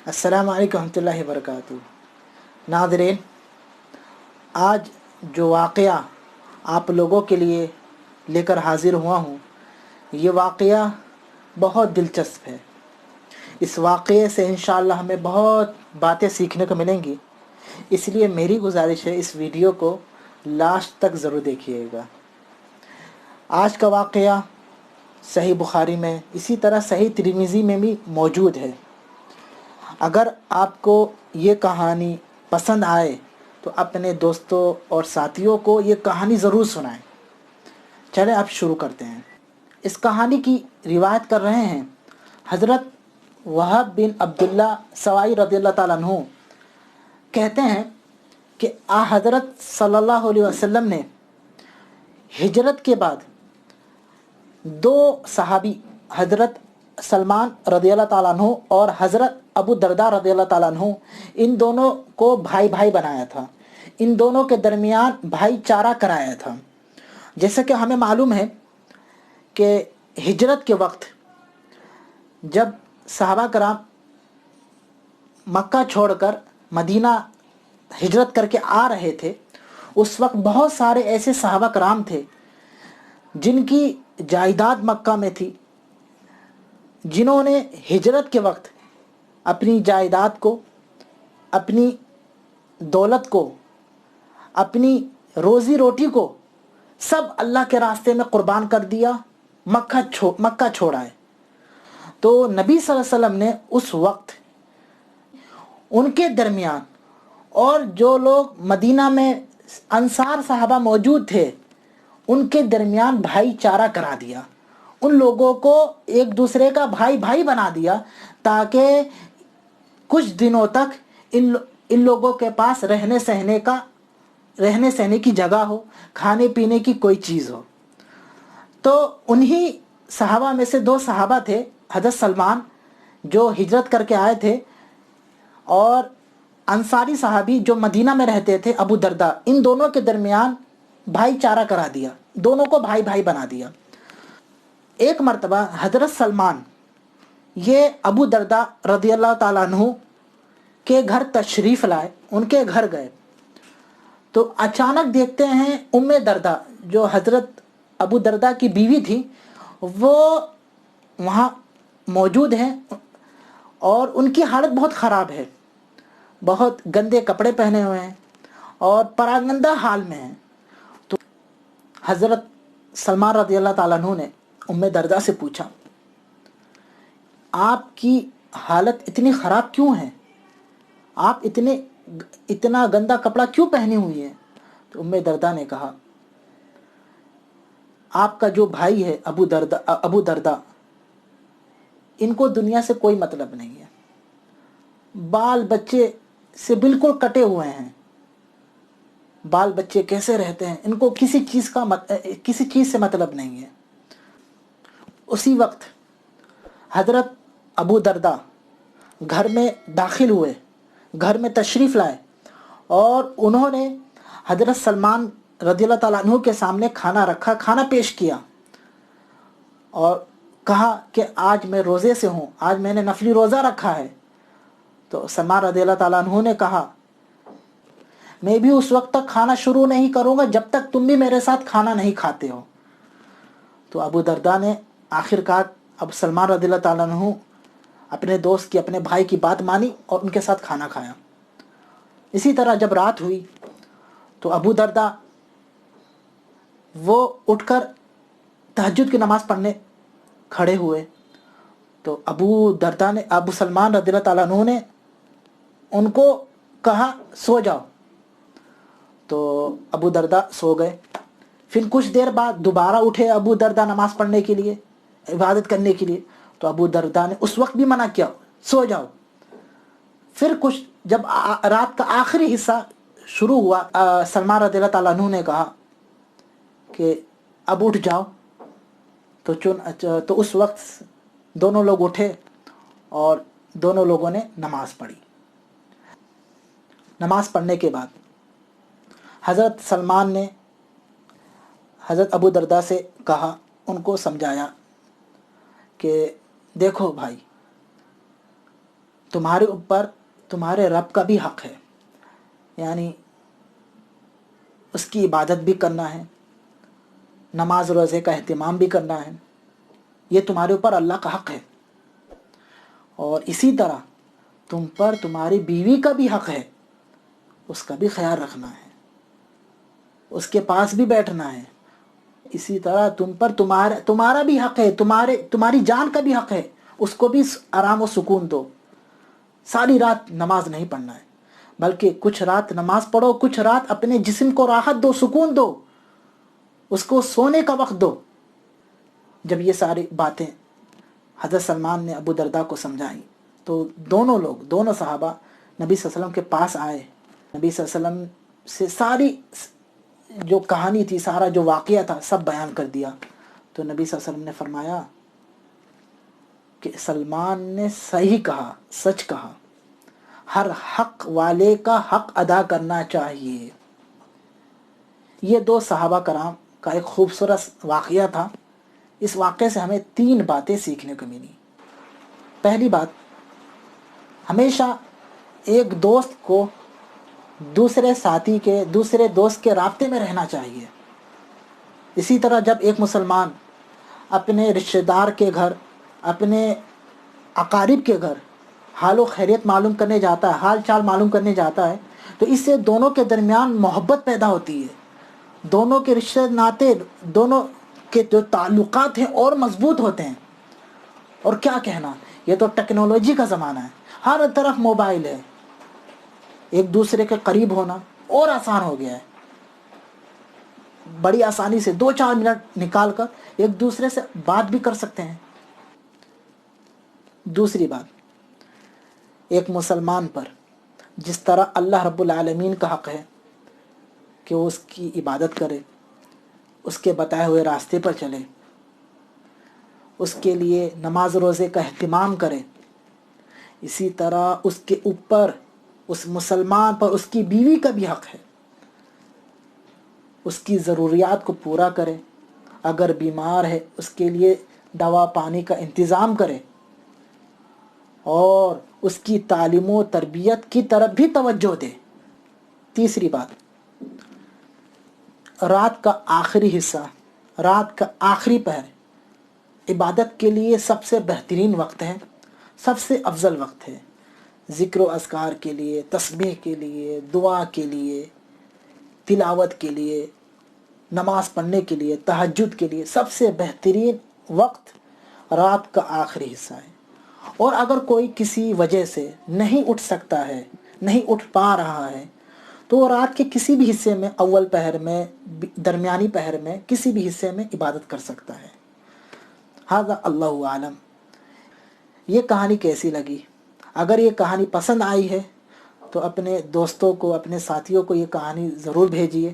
السلام علیکم ورحمۃ اللہ وبرکاتہ۔ ناظرین، آج جو واقعہ آپ لوگوں کے لیے لے کر حاضر ہوا ہوں، یہ واقعہ بہت دلچسپ ہے۔ اس واقعے سے انشاءاللہ ہمیں بہت باتیں سیکھنے کو ملیں گی، اس لیے میری گزارش ہے اس ویڈیو کو لاسٹ تک ضرور دیکھیے گا۔ آج کا واقعہ صحیح بخاری میں، اسی طرح صحیح ترمذی میں بھی موجود ہے۔ اگر آپ کو یہ کہانی پسند آئے تو اپنے دوستوں اور ساتھیوں کو یہ کہانی ضرور سنائیں۔ چلیں اب شروع کرتے ہیں۔ اس کہانی کی روایت کر رہے ہیں حضرت وہب بن عبداللہ سوائی رضی اللہ تعالیٰ عنہ۔ کہتے ہیں کہ حضرت صلی اللہ علیہ وسلم نے ہجرت کے بعد دو صحابی، حضرت سلمان رضی اللہ تعالیٰ عنہ اور حضرت ابو درداء رضی اللہ تعالیٰ عنہ، ان دونوں کو بھائی بھائی بنایا تھا، ان دونوں کے درمیان بھائی چارہ کرایا تھا۔ جیسا کہ ہمیں معلوم ہے کہ ہجرت کے وقت جب صحابہ کرام مکہ چھوڑ کر مدینہ ہجرت کر کے آ رہے تھے، اس وقت بہت سارے ایسے صحابہ کرام تھے جن کی جائیداد مکہ میں تھی، جنہوں نے ہجرت کے وقت اپنی جائیداد کو، اپنی دولت کو، اپنی روزی روٹی کو سب اللہ کے راستے میں قربان کر دیا، مکہ چھوڑا ہے۔ تو نبی صلی اللہ علیہ وسلم نے اس وقت ان کے درمیان اور جو لوگ مدینہ میں انصار صحابہ موجود تھے ان کے درمیان بھائی چارہ کرا دیا، ان لوگوں کو ایک دوسرے کا بھائی بھائی بنا دیا، تاکہ کچھ دنوں تک ان لوگوں کے پاس رہنے سہنے کی جگہ ہو، کھانے پینے کی کوئی چیز ہو۔ تو انہی صحابہ میں سے دو صحابہ تھے، حضرت سلمان جو ہجرت کر کے آئے تھے، اور انصاری صحابی جو مدینہ میں رہتے تھے ابو درداء، ان دونوں کے درمیان بھائی چارہ کرا دیا، دونوں کو بھائی بھائی بنا دیا۔ ایک مرتبہ حضرت سلمان یہ ابو درداء رضی اللہ تعالیٰ عنہ کے گھر تشریف لائے، ان کے گھر گئے تو اچانک دیکھتے ہیں ام درداء جو حضرت ابو درداء کی بیوی تھی وہ وہاں موجود ہیں، اور ان کی حالت بہت خراب ہے، بہت گندے کپڑے پہنے ہوئے ہیں اور پراگندہ حال میں ہیں۔ تو حضرت سلمان رضی اللہ تعالیٰ عنہ نے ام درداء سے پوچھا، آپ کی حالت اتنی خراب کیوں ہے؟ آپ اتنا گندا کپڑا کیوں پہنی ہوئی ہے؟ تو ام درداء نے کہا، آپ کا جو بھائی ہے ابو درداء، ان کو دنیا سے کوئی مطلب نہیں ہے، بال بچے سے بالکل کٹے ہوئے ہیں، بال بچے کیسے رہتے ہیں، ان کو کسی چیز سے مطلب نہیں ہے۔ اسی وقت حضرت ابو درداء گھر میں داخل ہوئے، گھر میں تشریف لائے، اور انہوں نے حضرت سلمان رضی اللہ تعالیٰ عنہ کے سامنے کھانا رکھا، کھانا پیش کیا، اور کہا کہ آج میں روزے سے ہوں، آج میں نے نفلی روزہ رکھا ہے۔ تو سلمان رضی اللہ تعالیٰ عنہ نے کہا، میں بھی اس وقت تک کھانا شروع نہیں کروں گا جب تک تم بھی میرے ساتھ کھانا نہیں کھاتے ہو۔ تو ابو درداء نے آخرکار اب سلمان رضی اللہ تعالیٰ عنہ اپنے دوست کی، اپنے بھائی کی بات مانی اور ان کے ساتھ کھانا کھایا۔ اسی طرح جب رات ہوئی تو ابو درداء وہ اٹھ کر تہجد کی نماز پڑھنے کھڑے ہوئے، تو ابو سلمان رضی اللہ تعالیٰ عنہ نے ان کو کہا سو جاؤ، تو ابو درداء سو گئے۔ پھر کچھ دیر بعد دوبارہ اٹھے ابو درداء نماز پڑھنے کے لیے، عبادت کرنے کے لیے، تو ابو درداء نے اس وقت بھی منع کیا، سو جاؤ۔ پھر جب رات کا آخری حصہ شروع ہوا، سلمان رضی اللہ تعالیٰ عنہ نے کہا کہ اب اٹھ جاؤ، تو اس وقت دونوں لوگ اٹھے اور دونوں لوگوں نے نماز پڑھی۔ نماز پڑھنے کے بعد حضرت سلمان نے حضرت ابو درداء سے کہا، ان کو سمجھایا کہ دیکھو بھائی، تمہارے اوپر تمہارے رب کا بھی حق ہے، یعنی اس کی عبادت بھی کرنا ہے، نماز روزے کا اہتمام بھی کرنا ہے، یہ تمہارے اوپر اللہ کا حق ہے۔ اور اسی طرح تم پر تمہاری بیوی کا بھی حق ہے، اس کا بھی خیال رکھنا ہے، اس کے پاس بھی بیٹھنا ہے۔ اسی طرح تم پر تمہارا بھی حق ہے، تمہاری جان کا بھی حق ہے، اس کو بھی آرام و سکون دو۔ ساری رات نماز نہیں پڑھنا ہے، بلکہ کچھ رات نماز پڑھو، کچھ رات اپنے جسم کو راحت دو، سکون دو، اس کو سونے کا وقت دو۔ جب یہ ساری باتیں حضرت سلمان نے ابو درداء کو سمجھائیں تو دونوں صحابہ نبی صلی اللہ علیہ وسلم کے پاس آئے، نبی صلی اللہ علیہ وسلم سے ساری جو کہانی تھی، سارا جو واقعہ تھا سب بیان کر دیا۔ تو نبی صلی اللہ علیہ وسلم نے فرمایا کہ سلمان نے صحیح کہا، سچ کہا، ہر حق والے کا حق ادا کرنا چاہیے۔ یہ دو صحابہ کرام کا ایک خوبصورت واقعہ تھا۔ اس واقعے سے ہمیں 3 باتیں سیکھنے کو ملی۔ پہلی بات، ہمیشہ ایک دوست کو دوسرے دوست کے رابطے میں رہنا چاہیے۔ اسی طرح جب ایک مسلمان اپنے رشتہ دار کے گھر، اپنے اقارب کے گھر حال و خیریت معلوم کرنے جاتا ہے، حال چال معلوم کرنے جاتا ہے، تو اس سے دونوں کے درمیان محبت پیدا ہوتی ہے، دونوں کے رشتے ناطے، دونوں کے جو تعلقات ہیں اور مضبوط ہوتے ہیں۔ اور کیا کہنا، یہ تو ٹیکنالوجی کا زمانہ ہے، ہر طرف موبائل ہے، ایک دوسرے کے قریب ہونا اور آسان ہو گیا ہے۔ بڑی آسانی سے 2-4 منٹ نکال کر ایک دوسرے سے بات بھی کر سکتے ہیں۔ دوسری بات، ایک مسلمان پر جس طرح اللہ رب العالمین کا حق ہے کہ وہ اس کی عبادت کرے، اس کے بتائے ہوئے راستے پر چلے، اس کے لیے نماز روزے کا اہتمام کرے، اسی طرح اس کے اوپر، اس مسلمان پر اس کی بیوی کا بھی حق ہے، اس کی ضروریات کو پورا کرے، اگر بیمار ہے اس کے لیے دوا پانی کا انتظام کرے، اور اس کی تعلیم و تربیت کی طرف بھی توجہ دے۔ تیسری بات، رات کا آخری حصہ، رات کا آخری پہر عبادت کے لیے سب سے بہترین وقت ہے، سب سے افضل وقت ہے۔ ذکر و اذکار کے لیے، تسبیح کے لیے، دعا کے لیے، تلاوت کے لیے، نماز پڑھنے کے لیے، تہجد کے لیے سب سے بہترین وقت رات کا آخری حصہ ہے۔ اور اگر کوئی کسی وجہ سے نہیں اٹھ سکتا ہے، نہیں اٹھ پا رہا ہے، تو وہ رات کے کسی بھی حصے میں، اول پہر میں، درمیانی پہر میں، کسی بھی حصے میں عبادت کر سکتا ہے۔ ھذا اللہ عالم۔ یہ کہانی کیسی لگی؟ اگر یہ کہانی پسند آئی ہے تو اپنے دوستوں کو، اپنے ساتھیوں کو یہ کہانی ضرور بھیجیے۔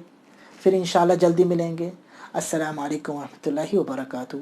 پھر انشاءاللہ جلدی ملیں گے۔ السلام علیکم ورحمۃ اللہ وبرکاتہ۔